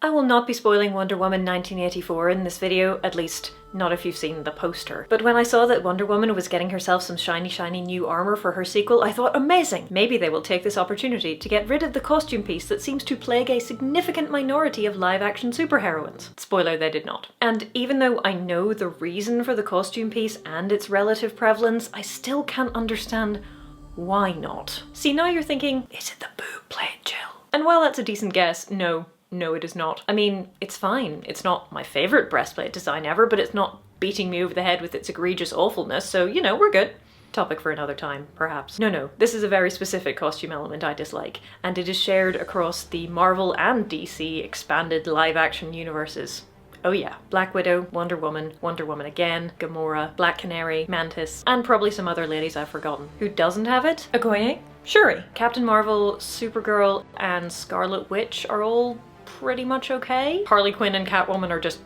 I will not be spoiling Wonder Woman 1984 in this video, at least not if you've seen the poster. But when I saw that Wonder Woman was getting herself some shiny new armor for her sequel, I thought, amazing! Maybe they will take this opportunity to get rid of the costume piece that seems to plague a significant minority of live-action superheroines. Spoiler, they did not. And even though I know the reason for the costume piece and its relative prevalence, I still can't understand why not. See, now you're thinking, is it the boob plate, Jill? And while that's a decent guess, no, it is not. I mean, it's fine. It's not my favourite breastplate design ever, but it's not beating me over the head with its egregious awfulness, so, you know, we're good. Topic for another time, perhaps. No, this is a very specific costume element I dislike, and it is shared across the Marvel and DC expanded live-action universes. Oh yeah, Black Widow, Wonder Woman again, Gamora, Black Canary, Mantis, and probably some other ladies I've forgotten. Who doesn't have it? Okoye, Shuri, Captain Marvel, Supergirl, and Scarlet Witch are all pretty much okay. Harley Quinn and Catwoman are just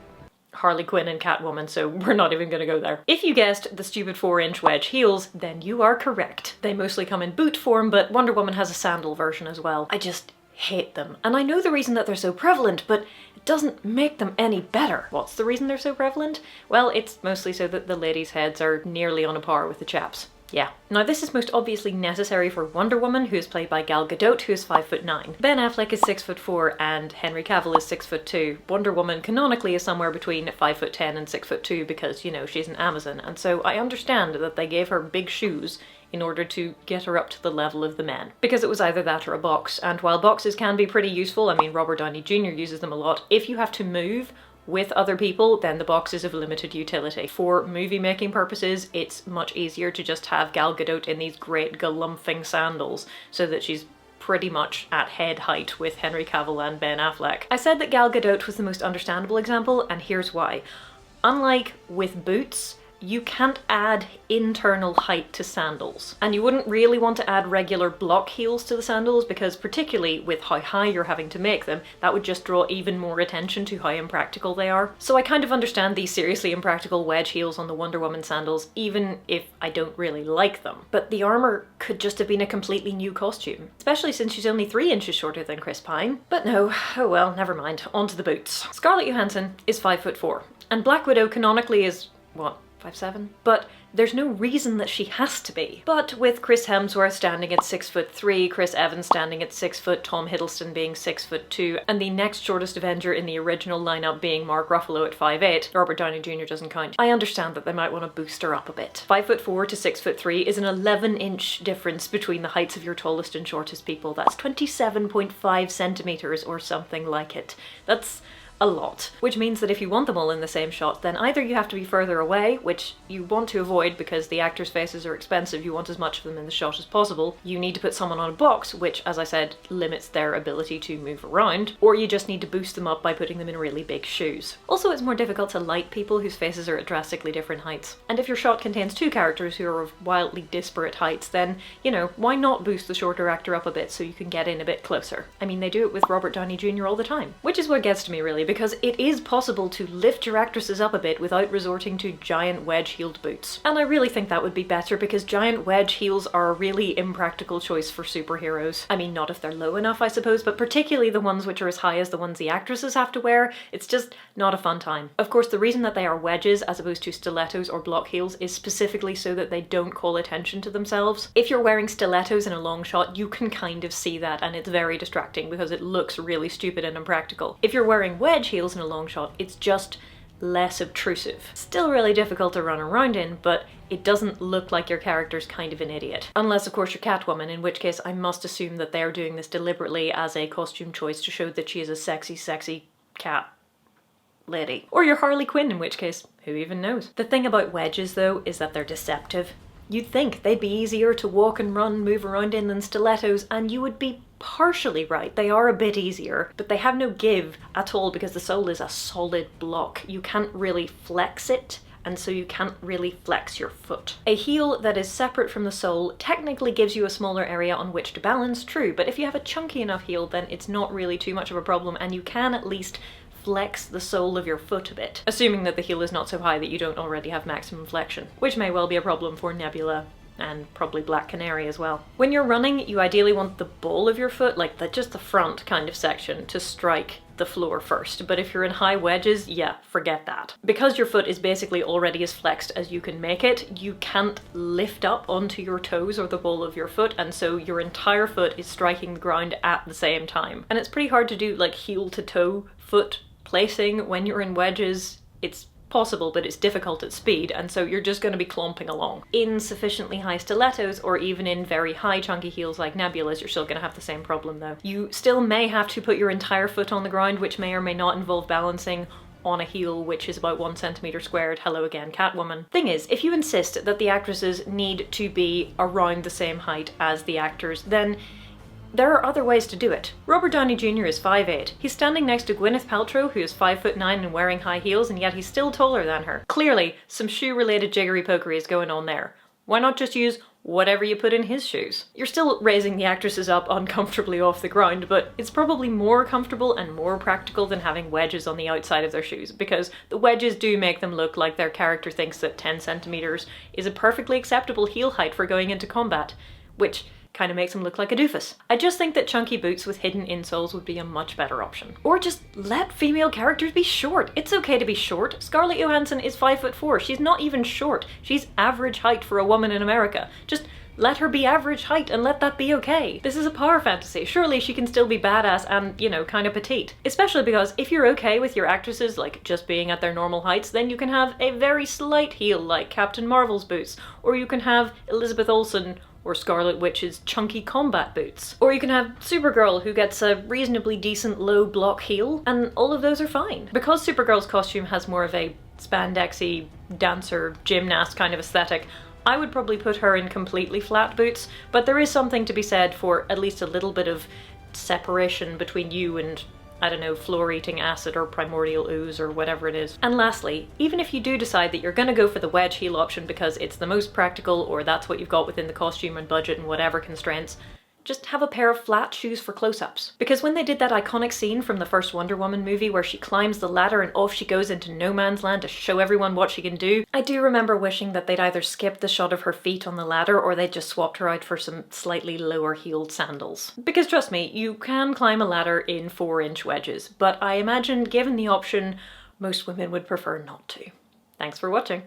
Harley Quinn and Catwoman, so we're not even gonna go there. If you guessed the stupid 4-inch wedge heels, then you are correct. They mostly come in boot form, but Wonder Woman has a sandal version as well. I just hate them. And I know the reason that they're so prevalent, but it doesn't make them any better. What's the reason they're so prevalent? Well, it's mostly so that the ladies' heads are nearly on a par with the chaps'. Yeah. Now this is most obviously necessary for Wonder Woman, who is played by Gal Gadot, who is 5'9". Ben Affleck is 6'4", and Henry Cavill is 6'2". Wonder Woman canonically is somewhere between 5'10" and 6'2" because, you know, she's an Amazon, and so I understand that they gave her big shoes in order to get her up to the level of the men. Because it was either that or a box, and while boxes can be pretty useful, I mean Robert Downey Jr. uses them a lot, if you have to move with other people, then the box is of limited utility. For movie making purposes, it's much easier to just have Gal Gadot in these great galumphing sandals so that she's pretty much at head height with Henry Cavill and Ben Affleck. I said that Gal Gadot was the most understandable example, and here's why. Unlike with boots, you can't add internal height to sandals. And you wouldn't really want to add regular block heels to the sandals because, particularly with how high you're having to make them, that would just draw even more attention to how impractical they are. So I kind of understand these seriously impractical wedge heels on the Wonder Woman sandals, even if I don't really like them. But the armor could just have been a completely new costume, especially since she's only 3 inches shorter than Chris Pine. But no, oh well, never mind. On to the boots. Scarlett Johansson is 5'4", and Black Widow canonically is, what, 5'7"? But there's no reason that she has to be. But with Chris Hemsworth standing at 6'3", Chris Evans standing at 6 foot, Tom Hiddleston being 6'2", and the next shortest Avenger in the original lineup being Mark Ruffalo at 5'8", Robert Downey Jr. doesn't count. I understand that they might want to boost her up a bit. 5'4" to 6'3" is an 11-inch difference between the heights of your tallest and shortest people. That's 27.5 centimeters or something like it. That's a lot. Which means that if you want them all in the same shot, then either you have to be further away, which you want to avoid because the actors' faces are expensive, you want as much of them in the shot as possible, you need to put someone on a box, which, as I said, limits their ability to move around, or you just need to boost them up by putting them in really big shoes. Also, it's more difficult to light people whose faces are at drastically different heights. And if your shot contains 2 characters who are of wildly disparate heights, then, you know, why not boost the shorter actor up a bit so you can get in a bit closer? I mean, they do it with Robert Downey Jr. all the time. Which is what gets to me, really, because it is possible to lift your actresses up a bit without resorting to giant wedge heeled boots. And I really think that would be better because giant wedge heels are a really impractical choice for superheroes. I mean, not if they're low enough, I suppose, but particularly the ones which are as high as the ones the actresses have to wear, it's just not a fun time. Of course, the reason that they are wedges as opposed to stilettos or block heels is specifically so that they don't call attention to themselves. If you're wearing stilettos in a long shot, you can kind of see that, and it's very distracting because it looks really stupid and impractical. If you're wearing wedge heels in a long shot, it's just less obtrusive. Still really difficult to run around in, but it doesn't look like your character's kind of an idiot. Unless, of course, you're Catwoman, in which case I must assume that they're doing this deliberately as a costume choice to show that she is a sexy cat lady. Or you're Harley Quinn, in which case, who even knows? The thing about wedges, though, is that they're deceptive. You'd think they'd be easier to walk and run, move around in than stilettos, and you would be partially right. They are a bit easier, but they have no give at all because the sole is a solid block. You can't really flex it, and so you can't really flex your foot. A heel that is separate from the sole technically gives you a smaller area on which to balance, true, but if you have a chunky enough heel, then it's not really too much of a problem, and you can at least flex the sole of your foot a bit, assuming that the heel is not so high that you don't already have maximum flexion, which may well be a problem for Nebula and probably Black Canary as well. When you're running, you ideally want the ball of your foot, like just the front kind of section, to strike the floor first, but if you're in high wedges, yeah, forget that. Because your foot is basically already as flexed as you can make it, you can't lift up onto your toes or the ball of your foot, and so your entire foot is striking the ground at the same time. And it's pretty hard to do like heel to toe foot placing when you're in wedges. It's possible, but it's difficult at speed, and so you're just going to be clomping along. In sufficiently high stilettos, or even in very high chunky heels like Nebula's, you're still going to have the same problem though. You still may have to put your entire foot on the ground, which may or may not involve balancing on a heel which is about 1 centimeter squared. Hello again, Catwoman. Thing is, if you insist that the actresses need to be around the same height as the actors, then there are other ways to do it. Robert Downey Jr. is 5'8". He's standing next to Gwyneth Paltrow, who is 5'9" and wearing high heels, and yet he's still taller than her. Clearly, some shoe-related jiggery-pokery is going on there. Why not just use whatever you put in his shoes? You're still raising the actresses up uncomfortably off the ground, but it's probably more comfortable and more practical than having wedges on the outside of their shoes, because the wedges do make them look like their character thinks that 10 centimeters is a perfectly acceptable heel height for going into combat, which kind of makes him look like a doofus. I just think that chunky boots with hidden insoles would be a much better option. Or just let female characters be short. It's okay to be short. Scarlett Johansson is 5'4". She's not even short. She's average height for a woman in America. Just let her be average height and let that be okay. This is a power fantasy. Surely she can still be badass and, you know, kind of petite. Especially because if you're okay with your actresses like just being at their normal heights, then you can have a very slight heel like Captain Marvel's boots, or you can have Elizabeth Olsen or Scarlet Witch's chunky combat boots. Or you can have Supergirl, who gets a reasonably decent low block heel, and all of those are fine. Because Supergirl's costume has more of a spandexy, dancer, gymnast kind of aesthetic, I would probably put her in completely flat boots, but there is something to be said for at least a little bit of separation between you and, I don't know, floor-eating acid or primordial ooze or whatever it is. And lastly, even if you do decide that you're gonna go for the wedge heel option because it's the most practical, or that's what you've got within the costume and budget and whatever constraints, just have a pair of flat shoes for close-ups. Because when they did that iconic scene from the first Wonder Woman movie where she climbs the ladder and off she goes into no man's land to show everyone what she can do, I do remember wishing that they'd either skipped the shot of her feet on the ladder or they'd just swapped her out for some slightly lower heeled sandals. Because trust me, you can climb a ladder in 4-inch wedges, but I imagine given the option, most women would prefer not to. Thanks for watching.